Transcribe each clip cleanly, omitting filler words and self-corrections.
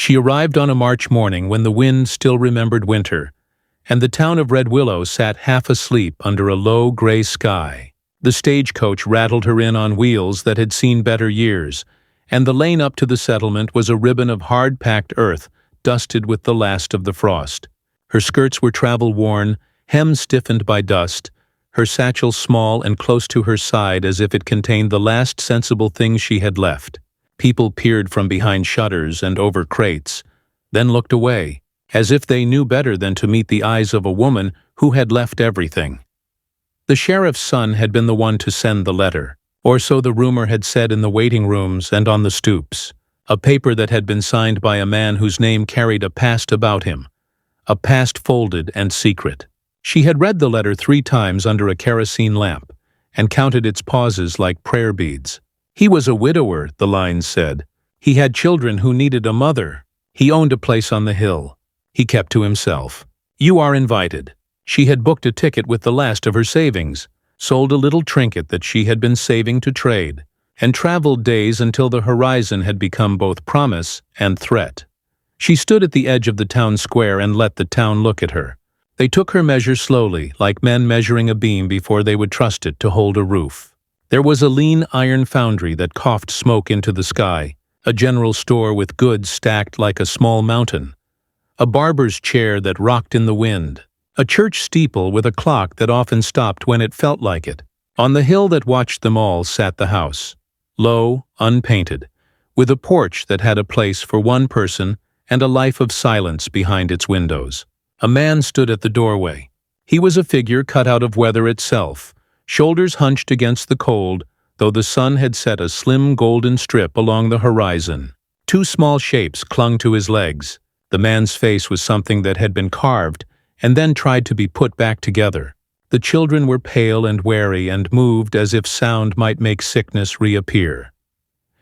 She arrived on a March morning when the wind still remembered winter, and the town of Red Willow sat half asleep under a low gray sky. The stagecoach rattled her in on wheels that had seen better years, and the lane up to the settlement was a ribbon of hard-packed earth dusted with the last of the frost. Her skirts were travel-worn, hem stiffened by dust, her satchel small and close to her side as if it contained the last sensible things she had left. People peered from behind shutters and over crates, then looked away, as if they knew better than to meet the eyes of a woman who had left everything. The sheriff's son had been the one to send the letter, or so the rumor had said in the waiting rooms and on the stoops, a paper that had been signed by a man whose name carried a past about him, a past folded and secret. She had read the letter 3 times under a kerosene lamp, and counted its pauses like prayer beads. He was a widower, the lines said. He had children who needed a mother. He owned a place on the hill. He kept to himself. You are invited. She had booked a ticket with the last of her savings, sold a little trinket that she had been saving to trade, and traveled days until the horizon had become both promise and threat. She stood at the edge of the town square and let the town look at her. They took her measure slowly, like men measuring a beam before they would trust it to hold a roof. There was a lean iron foundry that coughed smoke into the sky, a general store with goods stacked like a small mountain, a barber's chair that rocked in the wind, a church steeple with a clock that often stopped when it felt like it. On the hill that watched them all sat the house, low, unpainted, with a porch that had a place for one person and a life of silence behind its windows. A man stood at the doorway. He was a figure cut out of weather itself, shoulders hunched against the cold, though the sun had set a slim golden strip along the horizon. 2 small shapes clung to his legs. The man's face was something that had been carved and then tried to be put back together. The children were pale and wary and moved as if sound might make sickness reappear.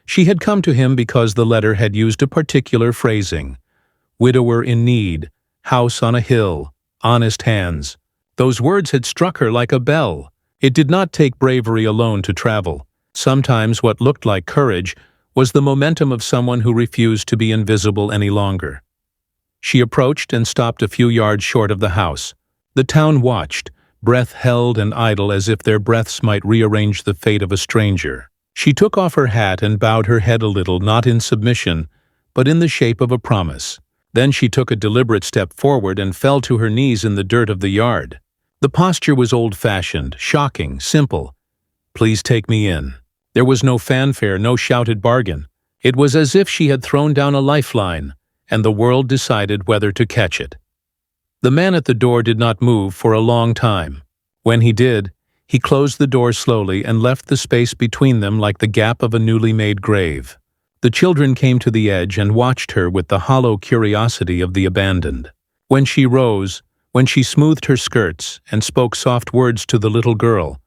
She had come to him because the letter had used a particular phrasing. Widower in need, house on a hill, honest hands. Those words had struck her like a bell. It did not take bravery alone to travel. Sometimes what looked like courage was the momentum of someone who refused to be invisible any longer. She approached and stopped a few yards short of the house. The town watched, breath held and idle as if their breaths might rearrange the fate of a stranger. She took off her hat and bowed her head a little, not in submission, but in the shape of a promise. Then she took a deliberate step forward and fell to her knees in the dirt of the yard. The posture was old-fashioned, shocking, simple. Please take me in. There was no fanfare, no shouted bargain. It was as if she had thrown down a lifeline, and the world decided whether to catch it. The man at the door did not move for a long time. When he did, he closed the door slowly and left the space between them like the gap of a newly made grave. The children came to the edge and watched her with the hollow curiosity of the abandoned. When she rose, when she smoothed her skirts and spoke soft words to the little girl,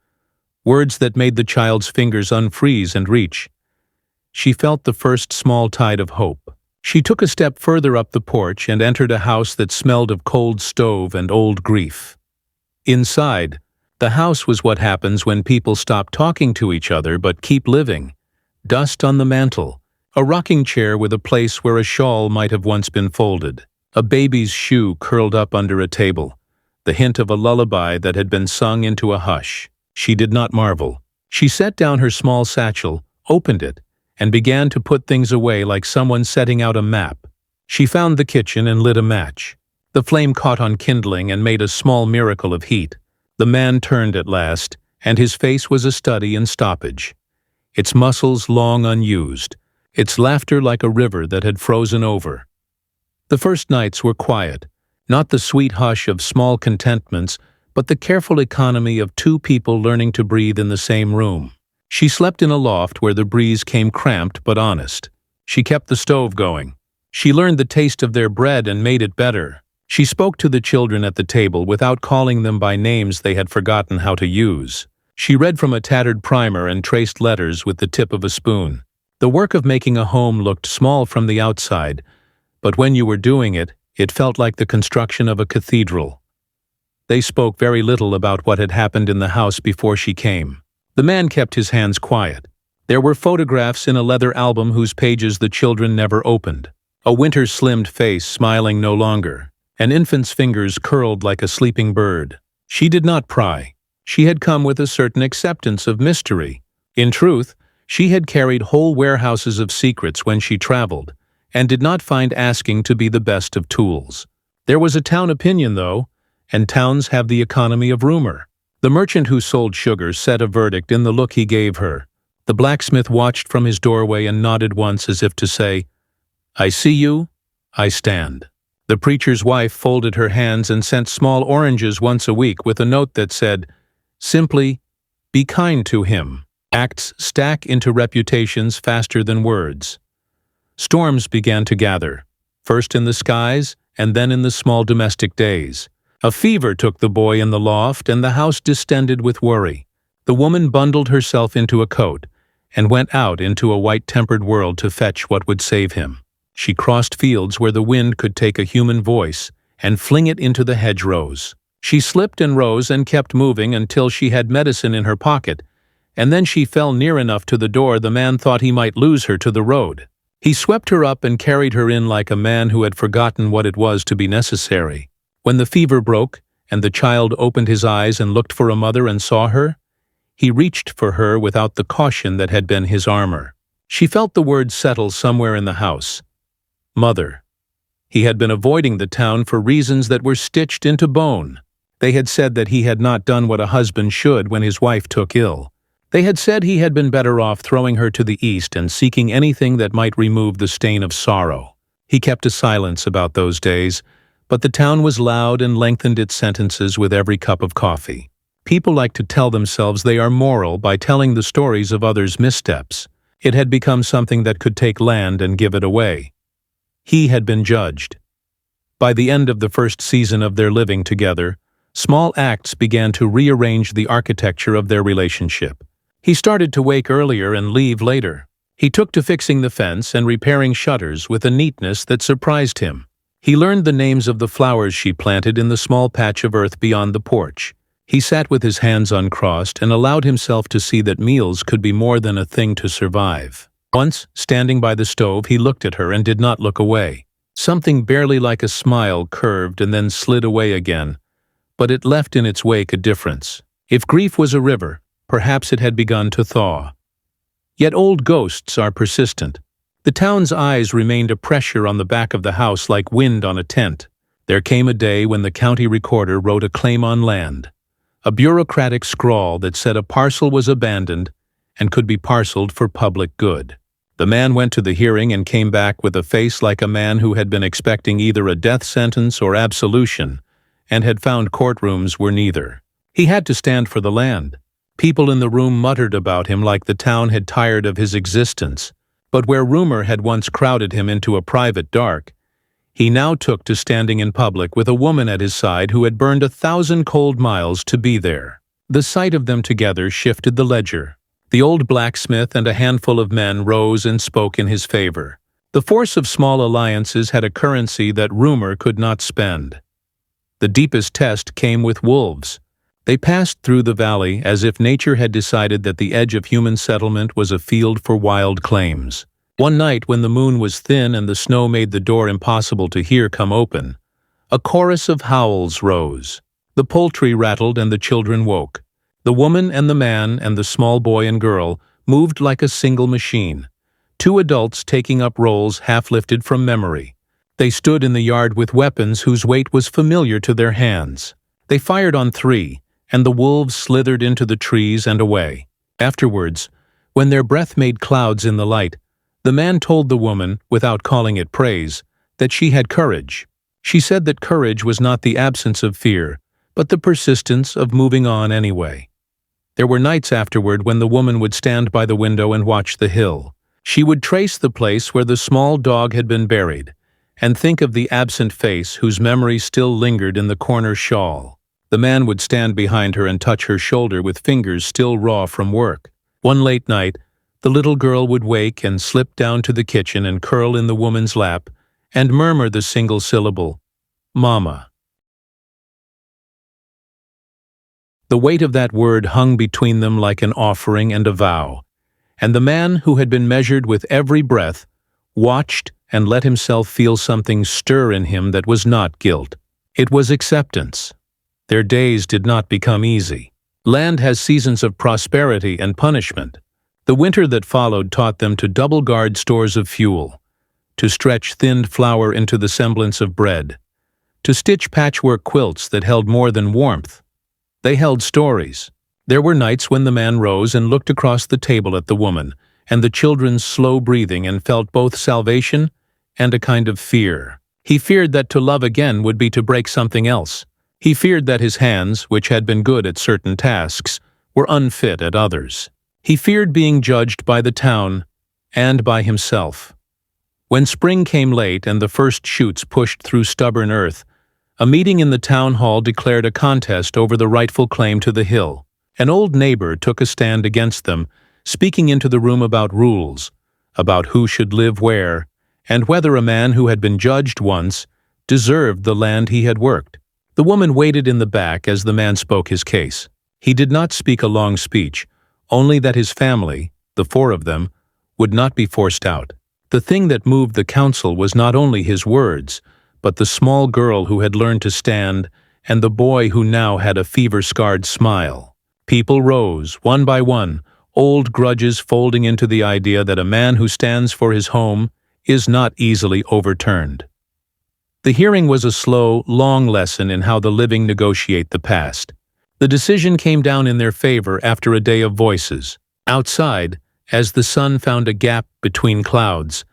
words that made the child's fingers unfreeze and reach, she felt the first small tide of hope. She took a step further up the porch and entered a house that smelled of cold stove and old grief. Inside, the house was what happens when people stop talking to each other but keep living. Dust on the mantel, a rocking chair with a place where a shawl might have once been folded, a baby's shoe curled up under a table, the hint of a lullaby that had been sung into a hush. She did not marvel. She set down her small satchel, opened it, and began to put things away like someone setting out a map. She found the kitchen and lit a match. The flame caught on kindling and made a small miracle of heat. The man turned at last, and his face was a study in stoppage. Its muscles long unused, its laughter like a river that had frozen over. The first nights were quiet, not the sweet hush of small contentments, but the careful economy of 2 people learning to breathe in the same room. She slept in a loft where the breeze came cramped but honest. She kept the stove going. She learned the taste of their bread and made it better. She spoke to the children at the table without calling them by names they had forgotten how to use. She read from a tattered primer and traced letters with the tip of a spoon. The work of making a home looked small from the outside, but when you were doing it, it felt like the construction of a cathedral. They spoke very little about what had happened in the house before she came. The man kept his hands quiet. There were photographs in a leather album whose pages the children never opened. A winter-slimmed face smiling no longer. An infant's fingers curled like a sleeping bird. She did not pry. She had come with a certain acceptance of mystery. In truth, she had carried whole warehouses of secrets when she traveled, and did not find asking to be the best of tools. There was a town opinion, though, and towns have the economy of rumor. The merchant who sold sugar said a verdict in the look he gave her. The blacksmith watched from his doorway and nodded once as if to say, "I see you, I stand." The preacher's wife folded her hands and sent small oranges once a week with a note that said, simply, "Be kind to him." Acts stack into reputations faster than words. Storms began to gather, first in the skies and then in the small domestic days. A fever took the boy in the loft, and the house distended with worry. The woman bundled herself into a coat and went out into a white-tempered world to fetch what would save him. She crossed fields where the wind could take a human voice and fling it into the hedgerows. She slipped and rose and kept moving until she had medicine in her pocket, and then she fell near enough to the door the man thought he might lose her to the road. He swept her up and carried her in like a man who had forgotten what it was to be necessary. When the fever broke, and the child opened his eyes and looked for a mother and saw her, he reached for her without the caution that had been his armor. She felt the word settle somewhere in the house. Mother. He had been avoiding the town for reasons that were stitched into bone. They had said that he had not done what a husband should when his wife took ill. They had said he had been better off throwing her to the east and seeking anything that might remove the stain of sorrow. He kept a silence about those days, but the town was loud and lengthened its sentences with every cup of coffee. People like to tell themselves they are moral by telling the stories of others' missteps. It had become something that could take land and give it away. He had been judged. By the end of the first season of their living together, small acts began to rearrange the architecture of their relationship. He started to wake earlier and leave later. He took to fixing the fence and repairing shutters with a neatness that surprised him. He learned the names of the flowers she planted in the small patch of earth beyond the porch. He sat with his hands uncrossed and allowed himself to see that meals could be more than a thing to survive. Once, standing by the stove, he looked at her and did not look away. Something barely like a smile curved and then slid away again, but it left in its wake a difference. If grief was a river, perhaps it had begun to thaw. Yet old ghosts are persistent. The town's eyes remained a pressure on the back of the house like wind on a tent. There came a day when the county recorder wrote a claim on land, a bureaucratic scrawl that said a parcel was abandoned and could be parceled for public good. The man went to the hearing and came back with a face like a man who had been expecting either a death sentence or absolution, and had found courtrooms were neither. He had to stand for the land. People in the room muttered about him like the town had tired of his existence, but where rumor had once crowded him into a private dark, he now took to standing in public with a woman at his side who had burned 1,000 cold miles to be there. The sight of them together shifted the ledger. The old blacksmith and a handful of men rose and spoke in his favor. The force of small alliances had a currency that rumor could not spend. The deepest test came with wolves. They passed through the valley as if nature had decided that the edge of human settlement was a field for wild claims. One night, when the moon was thin and the snow made the door impossible to hear come open, a chorus of howls rose. The poultry rattled and the children woke. The woman and the man and the small boy and girl moved like a single machine, 2 adults taking up roles half-lifted from memory. They stood in the yard with weapons whose weight was familiar to their hands. They fired on 3, and the wolves slithered into the trees and away. Afterwards, when their breath made clouds in the light, the man told the woman, without calling it praise, that she had courage. She said that courage was not the absence of fear, but the persistence of moving on anyway. There were nights afterward when the woman would stand by the window and watch the hill. She would trace the place where the small dog had been buried, and think of the absent face whose memory still lingered in the corner shawl. The man would stand behind her and touch her shoulder with fingers still raw from work. One late night, the little girl would wake and slip down to the kitchen and curl in the woman's lap and murmur the single syllable, "Mama." The weight of that word hung between them like an offering and a vow, and the man who had been measured with every breath watched and let himself feel something stir in him that was not guilt. It was acceptance. Their days did not become easy. Land has seasons of prosperity and punishment. The winter that followed taught them to double guard stores of fuel, to stretch thinned flour into the semblance of bread, to stitch patchwork quilts that held more than warmth. They held stories. There were nights when the man rose and looked across the table at the woman and the children's slow breathing and felt both salvation and a kind of fear. He feared that to love again would be to break something else. He feared that his hands, which had been good at certain tasks, were unfit at others. He feared being judged by the town and by himself. When spring came late and the first shoots pushed through stubborn earth, a meeting in the town hall declared a contest over the rightful claim to the hill. An old neighbor took a stand against them, speaking into the room about rules, about who should live where, and whether a man who had been judged once deserved the land he had worked. The woman waited in the back as the man spoke his case. He did not speak a long speech, only that his family, the four of them, would not be forced out. The thing that moved the council was not only his words, but the small girl who had learned to stand and the boy who now had a fever-scarred smile. People rose, one by one, old grudges folding into the idea that a man who stands for his home is not easily overturned. The hearing was a slow, long lesson in how the living negotiate the past. The decision came down in their favor after a day of voices. Outside, as the sun found a gap between clouds,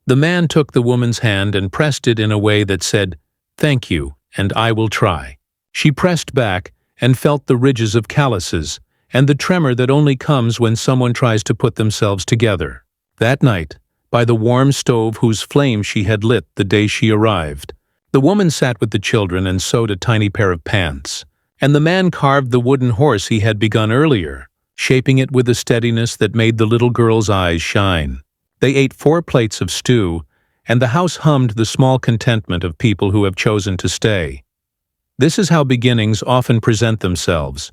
the man took the woman's hand and pressed it in a way that said, "Thank you, and I will try." She pressed back and felt the ridges of calluses and the tremor that only comes when someone tries to put themselves together. That night, by the warm stove whose flame she had lit the day she arrived, the woman sat with the children and sewed a tiny pair of pants, and the man carved the wooden horse he had begun earlier, shaping it with a steadiness that made the little girl's eyes shine. They ate 4 plates of stew, and the house hummed the small contentment of people who have chosen to stay. This is how beginnings often present themselves,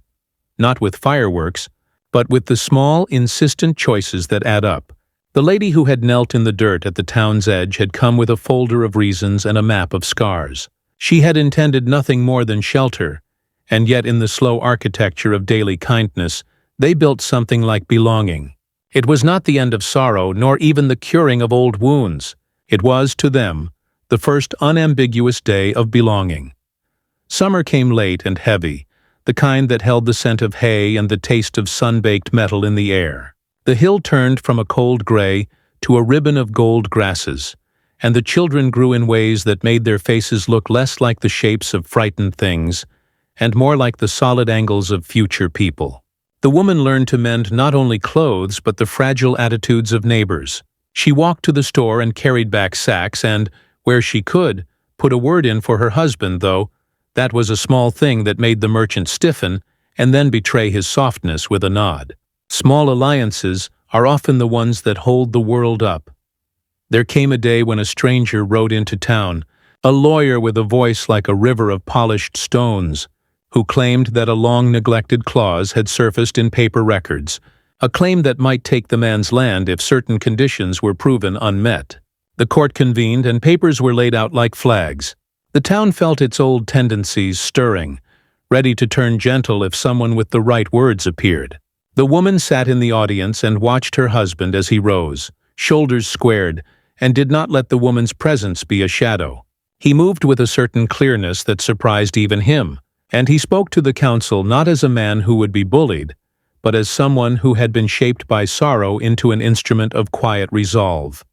not with fireworks, but with the small, insistent choices that add up. The lady who had knelt in the dirt at the town's edge had come with a folder of reasons and a map of scars. She had intended nothing more than shelter, and yet in the slow architecture of daily kindness, they built something like belonging. It was not the end of sorrow, nor even the curing of old wounds. It was, to them, the first unambiguous day of belonging. Summer came late and heavy, the kind that held the scent of hay and the taste of sun-baked metal in the air. The hill turned from a cold gray to a ribbon of gold grasses, and the children grew in ways that made their faces look less like the shapes of frightened things and more like the solid angles of future people. The woman learned to mend not only clothes but the fragile attitudes of neighbors. She walked to the store and carried back sacks and, where she could, put a word in for her husband, though that was a small thing that made the merchant stiffen and then betray his softness with a nod. Small alliances are often the ones that hold the world up. There came a day when a stranger rode into town, a lawyer with a voice like a river of polished stones, who claimed that a long-neglected clause had surfaced in paper records, a claim that might take the man's land if certain conditions were proven unmet. The court convened and papers were laid out like flags. The town felt its old tendencies stirring, ready to turn gentle if someone with the right words appeared. The woman sat in the audience and watched her husband as he rose, shoulders squared, and did not let the woman's presence be a shadow. He moved with a certain clearness that surprised even him, and he spoke to the council not as a man who would be bullied, but as someone who had been shaped by sorrow into an instrument of quiet resolve.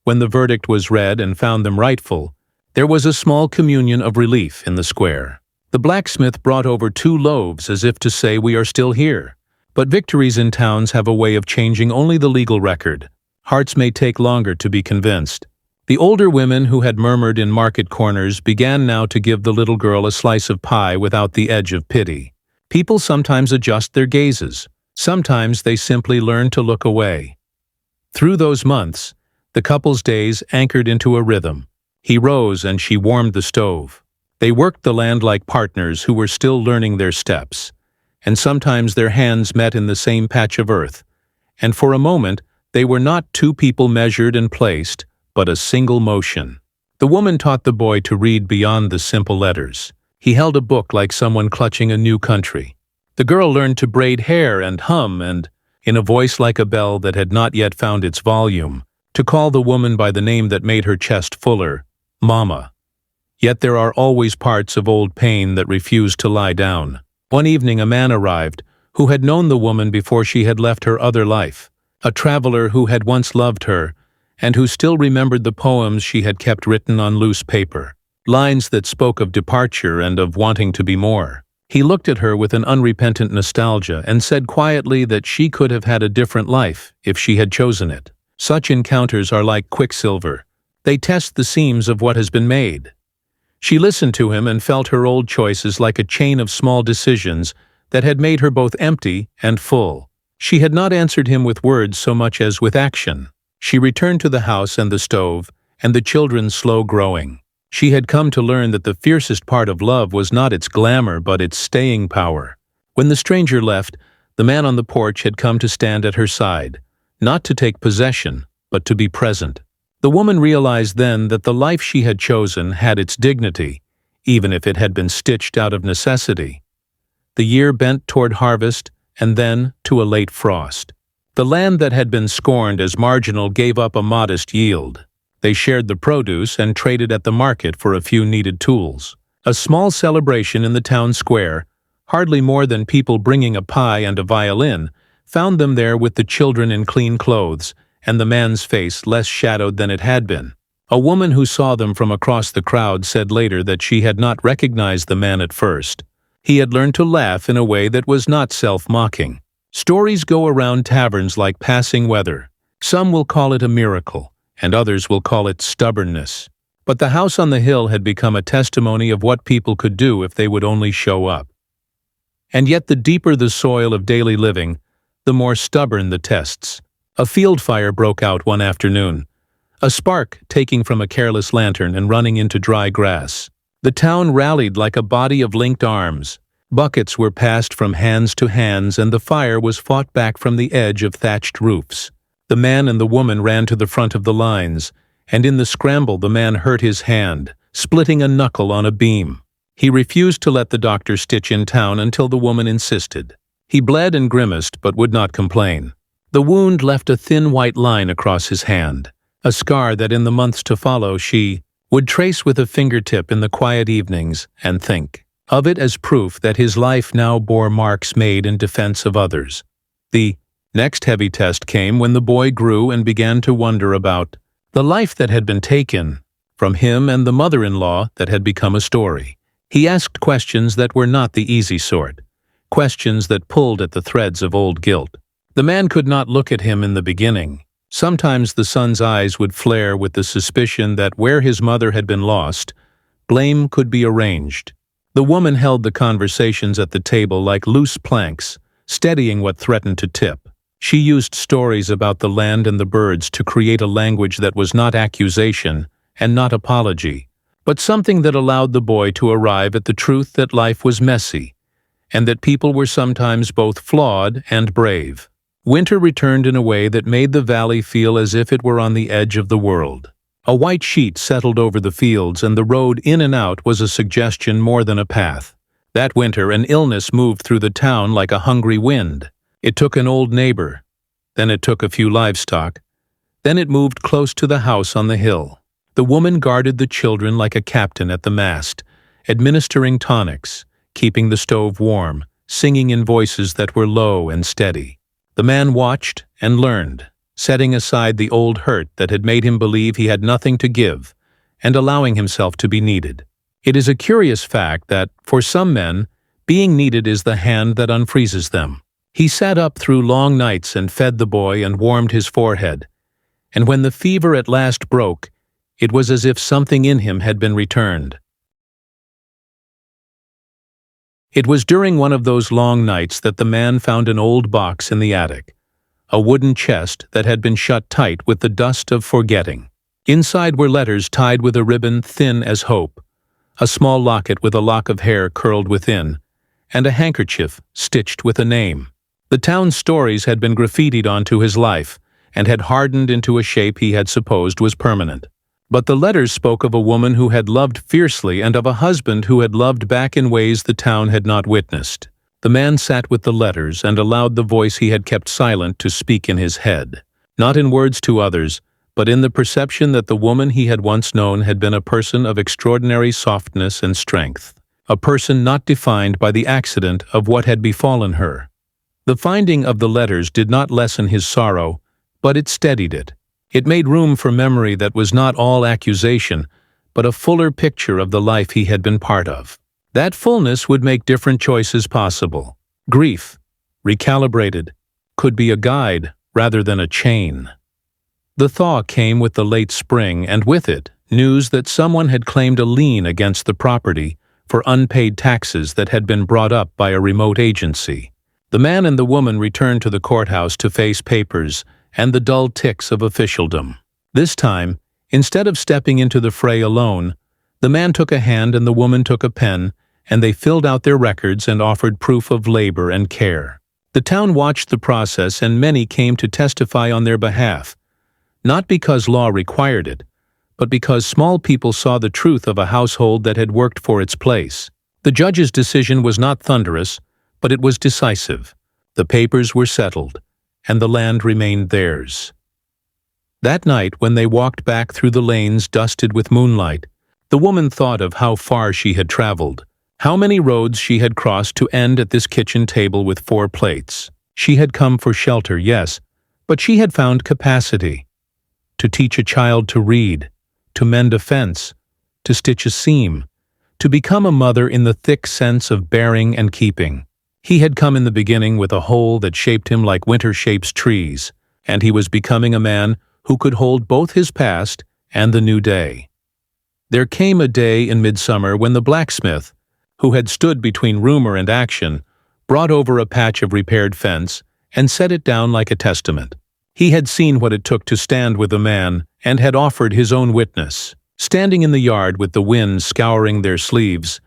When the verdict was read and found them rightful, there was a small communion of relief in the square. The blacksmith brought over 2 loaves as if to say, "We are still here." But victories in towns have a way of changing only the legal record. Hearts may take longer to be convinced. The older women who had murmured in market corners began now to give the little girl a slice of pie without the edge of pity. People sometimes adjust their gazes. Sometimes they simply learn to look away. Through those months, the couple's days anchored into a rhythm. He rose and she warmed the stove. They worked the land like partners who were still learning their steps. And sometimes their hands met in the same patch of earth, and for a moment they were not 2 people measured and placed, but a single motion. The woman taught the boy to read beyond the simple letters. He held a book like someone clutching a new country. The girl learned to braid hair and hum and, in a voice like a bell that had not yet found its volume, to call the woman by the name that made her chest fuller, Mama. Yet there are always parts of old pain that refuse to lie down. One evening a man arrived, who had known the woman before she had left her other life, a traveler who had once loved her, and who still remembered the poems she had kept written on loose paper, lines that spoke of departure and of wanting to be more. He looked at her with an unrepentant nostalgia and said quietly that she could have had a different life if she had chosen it. Such encounters are like quicksilver. They test the seams of what has been made. She listened to him and felt her old choices like a chain of small decisions that had made her both empty and full. She had not answered him with words so much as with action. She returned to the house and the stove, and the children's slow growing. She had come to learn that the fiercest part of love was not its glamour but its staying power. When the stranger left, the man on the porch had come to stand at her side, not to take possession, but to be present. The woman realized then that the life she had chosen had its dignity, even if it had been stitched out of necessity. The year bent toward harvest, and then to a late frost. The land that had been scorned as marginal gave up a modest yield. They shared the produce and traded at the market for a few needed tools. A small celebration in the town square, hardly more than people bringing a pie and a violin, found them there with the children in clean clothes, and the man's face less shadowed than it had been. A woman who saw them from across the crowd said later that she had not recognized the man at first. He had learned to laugh in a way that was not self-mocking. Stories go around taverns like passing weather. Some will call it a miracle, and others will call it stubbornness. But the house on the hill had become a testimony of what people could do if they would only show up. And yet the deeper the soil of daily living, the more stubborn the tests. A field fire broke out one afternoon, a spark taking from a careless lantern and running into dry grass. The town rallied like a body of linked arms. Buckets were passed from hands to hands, and the fire was fought back from the edge of thatched roofs. The man and the woman ran to the front of the lines, and in the scramble the man hurt his hand, splitting a knuckle on a beam. He refused to let the doctor stitch in town until the woman insisted. He bled and grimaced, but would not complain. The wound left a thin white line across his hand, a scar that in the months to follow she would trace with a fingertip in the quiet evenings and think of it as proof that his life now bore marks made in defense of others. The next heavy test came when the boy grew and began to wonder about the life that had been taken from him and the mother-in-law that had become a story. He asked questions that were not the easy sort, questions that pulled at the threads of old guilt. The man could not look at him in the beginning. Sometimes the son's eyes would flare with the suspicion that where his mother had been lost, blame could be arranged. The woman held the conversations at the table like loose planks, steadying what threatened to tip. She used stories about the land and the birds to create a language that was not accusation and not apology, but something that allowed the boy to arrive at the truth that life was messy, and that people were sometimes both flawed and brave. Winter returned in a way that made the valley feel as if it were on the edge of the world. A white sheet settled over the fields, and the road in and out was a suggestion more than a path. That winter, an illness moved through the town like a hungry wind. It took an old neighbor, then it took a few livestock, then it moved close to the house on the hill. The woman guarded the children like a captain at the mast, administering tonics, keeping the stove warm, singing in voices that were low and steady. The man watched and learned, setting aside the old hurt that had made him believe he had nothing to give, and allowing himself to be needed. It is a curious fact that, for some men, being needed is the hand that unfreezes them. He sat up through long nights and fed the boy and warmed his forehead, and when the fever at last broke, it was as if something in him had been returned. It was during one of those long nights that the man found an old box in the attic, a wooden chest that had been shut tight with the dust of forgetting. Inside were letters tied with a ribbon thin as hope, a small locket with a lock of hair curled within, and a handkerchief stitched with a name. The town's stories had been graffitied onto his life, and had hardened into a shape he had supposed was permanent. But the letters spoke of a woman who had loved fiercely and of a husband who had loved back in ways the town had not witnessed. The man sat with the letters and allowed the voice he had kept silent to speak in his head, not in words to others, but in the perception that the woman he had once known had been a person of extraordinary softness and strength, a person not defined by the accident of what had befallen her. The finding of the letters did not lessen his sorrow, but it steadied it. It made room for memory that was not all accusation, but a fuller picture of the life he had been part of. That fullness would make different choices possible. Grief, recalibrated, could be a guide rather than a chain. The thaw came with the late spring, and with it, news that someone had claimed a lien against the property for unpaid taxes that had been brought up by a remote agency. The man and the woman returned to the courthouse to face papers and the dull ticks of officialdom. This time, instead of stepping into the fray alone, the man took a hand and the woman took a pen, and they filled out their records and offered proof of labor and care. The town watched the process, and many came to testify on their behalf, not because law required it, but because small people saw the truth of a household that had worked for its place. The judge's decision was not thunderous, but it was decisive. The papers were settled, and the land remained theirs. That night, when they walked back through the lanes dusted with moonlight, the woman thought of how far she had traveled, how many roads she had crossed to end at this kitchen table with 4 plates. She had come for shelter, yes, but she had found capacity. To teach a child to read, to mend a fence, to stitch a seam, to become a mother in the thick sense of bearing and keeping. He had come in the beginning with a whole that shaped him like winter shapes trees, and he was becoming a man who could hold both his past and the new day. There came a day in midsummer when the blacksmith, who had stood between rumor and action, brought over a patch of repaired fence and set it down like a testament. He had seen what it took to stand with a man and had offered his own witness. Standing in the yard with the wind scouring their sleeves,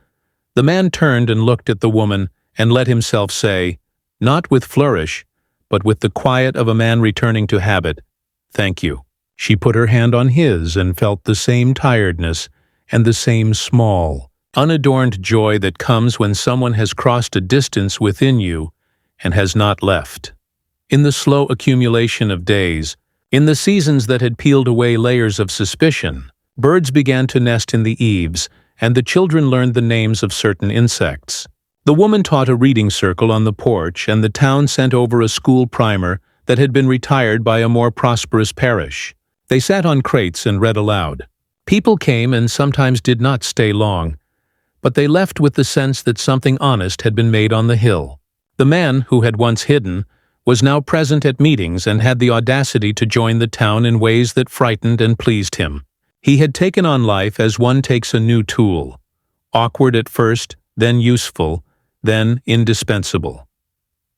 the man turned and looked at the woman and let himself say, not with flourish, but with the quiet of a man returning to habit, "Thank you." She put her hand on his and felt the same tiredness and the same small, unadorned joy that comes when someone has crossed a distance within you and has not left. In the slow accumulation of days, in the seasons that had peeled away layers of suspicion, birds began to nest in the eaves, and the children learned the names of certain insects. The woman taught a reading circle on the porch, and the town sent over a school primer that had been retired by a more prosperous parish. They sat on crates and read aloud. People came and sometimes did not stay long, but they left with the sense that something honest had been made on the hill. The man, who had once hidden, was now present at meetings and had the audacity to join the town in ways that frightened and pleased him. He had taken on life as one takes a new tool, awkward at first, then useful, then indispensable.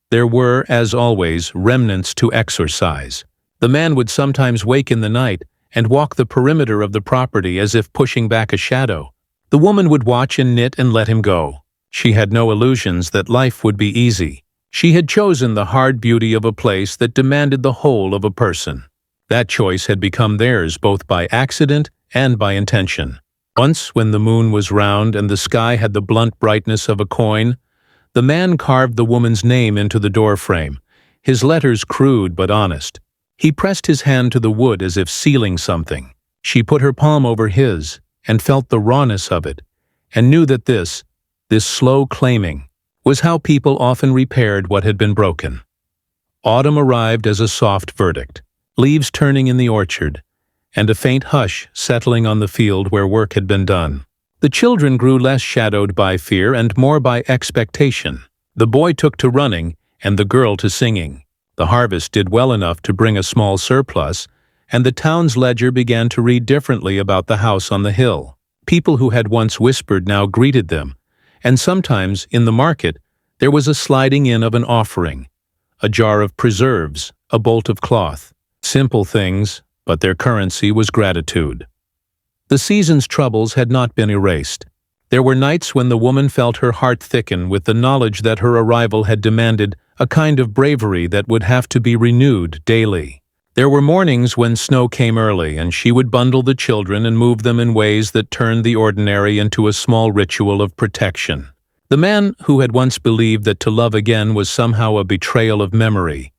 There were, as always, remnants to exorcise. The man would sometimes wake in the night and walk the perimeter of the property as if pushing back a shadow. The woman would watch and knit and let him go. She had no illusions that life would be easy. She had chosen the hard beauty of a place that demanded the whole of a person. That choice had become theirs both by accident and by intention. Once, when the moon was round and the sky had the blunt brightness of a coin, the man carved the woman's name into the doorframe, his letters crude but honest. He pressed his hand to the wood as if sealing something. She put her palm over his and felt the rawness of it, and knew that this slow claiming, was how people often repaired what had been broken. Autumn arrived as a soft verdict, leaves turning in the orchard, and a faint hush settling on the field where work had been done. The children grew less shadowed by fear and more by expectation. The boy took to running and the girl to singing. The harvest did well enough to bring a small surplus, and the town's ledger began to read differently about the house on the hill. People who had once whispered now greeted them, and sometimes, in the market, there was a sliding in of an offering, a jar of preserves, a bolt of cloth. Simple things, but their currency was gratitude. The season's troubles had not been erased. There were nights when the woman felt her heart thicken with the knowledge that her arrival had demanded a kind of bravery that would have to be renewed daily. There were mornings when snow came early, and she would bundle the children and move them in ways that turned the ordinary into a small ritual of protection. The man who had once believed that to love again was somehow a betrayal of memory,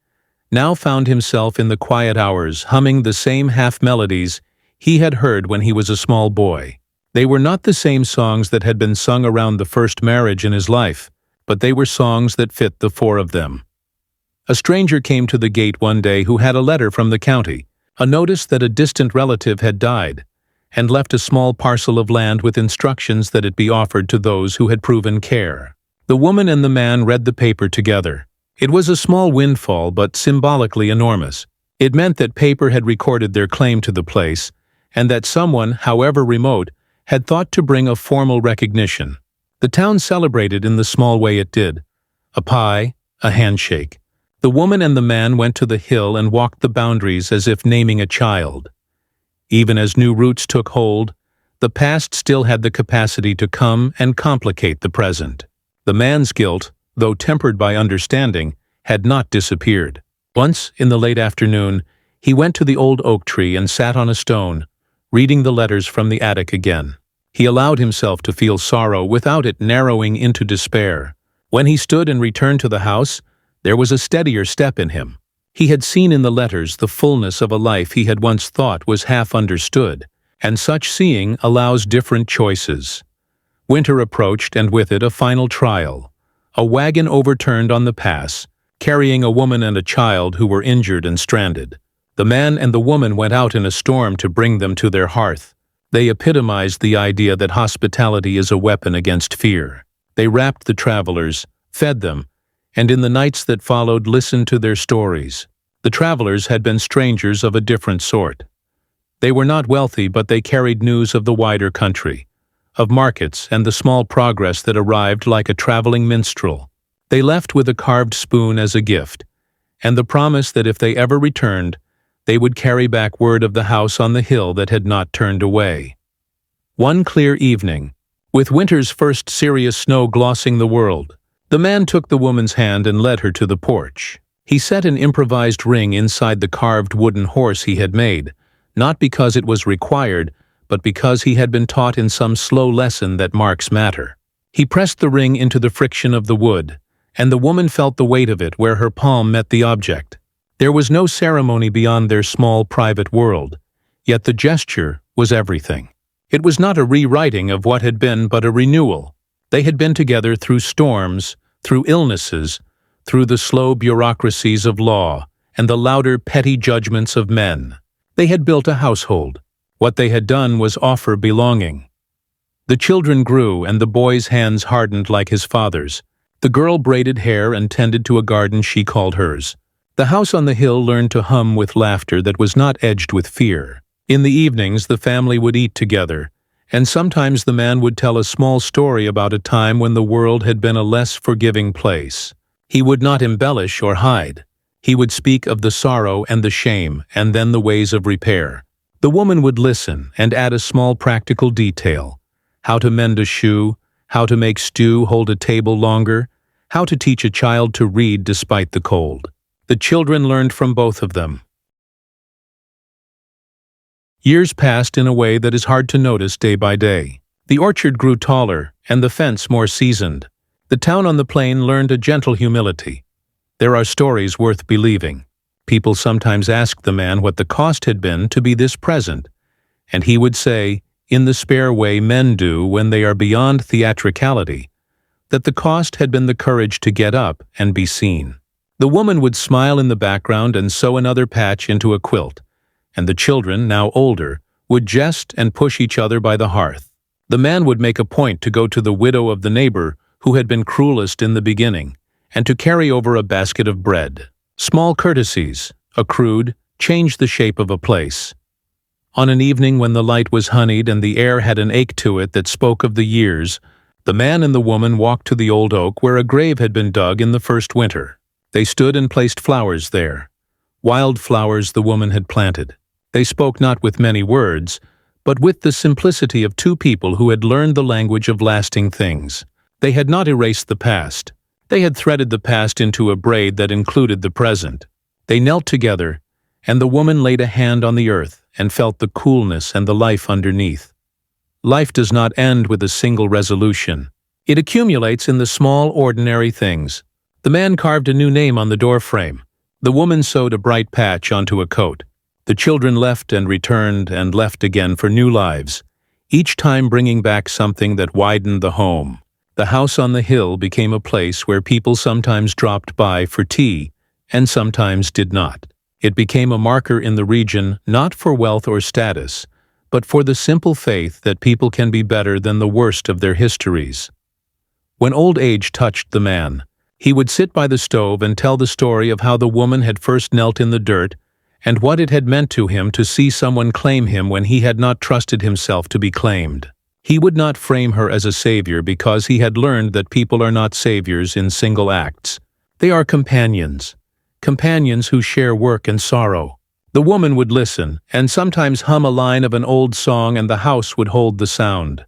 now found himself in the quiet hours humming the same half-melodies he had heard when he was a small boy. They were not the same songs that had been sung around the first marriage in his life, but they were songs that fit the four of them. A stranger came to the gate one day who had a letter from the county, a notice that a distant relative had died, and left a small parcel of land with instructions that it be offered to those who had proven care. The woman and the man read the paper together. It was a small windfall, but symbolically enormous. It meant that paper had recorded their claim to the place, and that someone, however remote, had thought to bring a formal recognition. The town celebrated in the small way it did. A pie, a handshake. The woman and the man went to the hill and walked the boundaries as if naming a child. Even as new roots took hold, the past still had the capacity to come and complicate the present. The man's guilt, though tempered by understanding, had not disappeared. Once, in the late afternoon, he went to the old oak tree and sat on a stone, reading the letters from the attic again. He allowed himself to feel sorrow without it narrowing into despair. When he stood and returned to the house, there was a steadier step in him. He had seen in the letters the fullness of a life he had once thought was half understood, and such seeing allows different choices. Winter approached, and with it a final trial. A wagon overturned on the pass, carrying a woman and a child who were injured and stranded. The man and the woman went out in a storm to bring them to their hearth. They epitomized the idea that hospitality is a weapon against fear. They wrapped the travelers, fed them, and in the nights that followed listened to their stories. The travelers had been strangers of a different sort. They were not wealthy, but they carried news of the wider country, of markets and the small progress that arrived like a traveling minstrel. They left with a carved spoon as a gift, and the promise that if they ever returned, they would carry back word of the house on the hill that had not turned away. One clear evening, with winter's first serious snow glossing the world, the man took the woman's hand and led her to the porch. He set an improvised ring inside the carved wooden horse he had made, not because it was required, but because he had been taught in some slow lesson that marks matter. He pressed the ring into the friction of the wood, and the woman felt the weight of it where her palm met the object. There was no ceremony beyond their small private world, yet the gesture was everything. It was not a rewriting of what had been, but a renewal. They had been together through storms, through illnesses, through the slow bureaucracies of law and the louder petty judgments of men. They had built a household. What they had done was offer belonging. The children grew, and the boy's hands hardened like his father's. The girl braided hair and tended to a garden she called hers. The house on the hill learned to hum with laughter that was not edged with fear. In the evenings, the family would eat together, and sometimes the man would tell a small story about a time when the world had been a less forgiving place. He would not embellish or hide. He would speak of the sorrow and the shame, and then the ways of repair. The woman would listen and add a small practical detail: how to mend a shoe, how to make stew hold a table longer, how to teach a child to read despite the cold. The children learned from both of them. Years passed in a way that is hard to notice day by day. The orchard grew taller, and the fence more seasoned. The town on the plain learned a gentle humility. There are stories worth believing. People sometimes asked the man what the cost had been to be this present, and he would say, in the spare way men do when they are beyond theatricality, that the cost had been the courage to get up and be seen. The woman would smile in the background and sew another patch into a quilt, and the children, now older, would jest and push each other by the hearth. The man would make a point to go to the widow of the neighbor who had been cruelest in the beginning, and to carry over a basket of bread. Small courtesies, accrued, changed the shape of a place. On an evening when the light was honeyed and the air had an ache to it that spoke of the years, the man and the woman walked to the old oak where a grave had been dug in the first winter. They stood and placed flowers there. Wild flowers the woman had planted. They spoke not with many words, but with the simplicity of two people who had learned the language of lasting things. They had not erased the past. They had threaded the past into a braid that included the present. They knelt together, and the woman laid a hand on the earth and felt the coolness and the life underneath. Life does not end with a single resolution. It accumulates in the small, ordinary things. The man carved a new name on the doorframe. The woman sewed a bright patch onto a coat. The children left and returned and left again for new lives, each time bringing back something that widened the home. The house on the hill became a place where people sometimes dropped by for tea and sometimes did not. It became a marker in the region not for wealth or status, but for the simple faith that people can be better than the worst of their histories. When old age touched the man, he would sit by the stove and tell the story of how the woman had first knelt in the dirt and what it had meant to him to see someone claim him when he had not trusted himself to be claimed. He would not frame her as a savior because he had learned that people are not saviors in single acts. They are companions who share work and sorrow. The woman would listen and sometimes hum a line of an old song, and the house would hold the sound.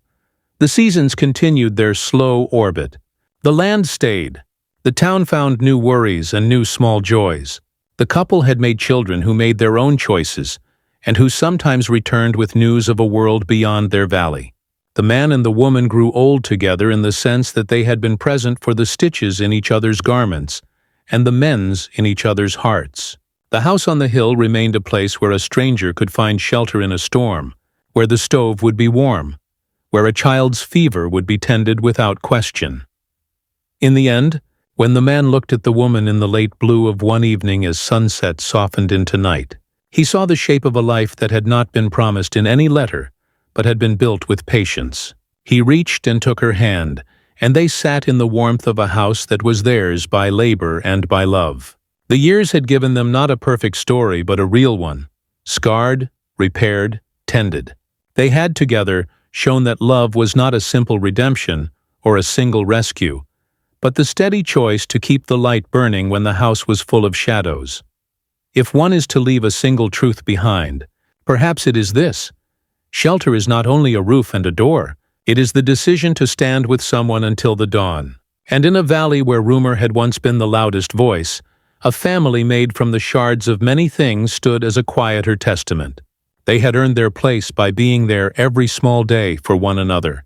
The seasons continued their slow orbit. The land stayed. The town found new worries and new small joys. The couple had made children who made their own choices and who sometimes returned with news of a world beyond their valley. The man and the woman grew old together in the sense that they had been present for the stitches in each other's garments and the mends in each other's hearts. The house on the hill remained a place where a stranger could find shelter in a storm, where the stove would be warm, where a child's fever would be tended without question. In the end, when the man looked at the woman in the late blue of one evening as sunset softened into night, he saw the shape of a life that had not been promised in any letter, but had been built with patience. He reached and took her hand, and they sat in the warmth of a house that was theirs by labor and by love. The years had given them not a perfect story, but a real one, scarred, repaired, tended. They had together shown that love was not a simple redemption or a single rescue, but the steady choice to keep the light burning when the house was full of shadows. If one is to leave a single truth behind, perhaps it is this: shelter is not only a roof and a door, it is the decision to stand with someone until the dawn. And in a valley where rumor had once been the loudest voice, a family made from the shards of many things stood as a quieter testament. They had earned their place by being there every small day for one another,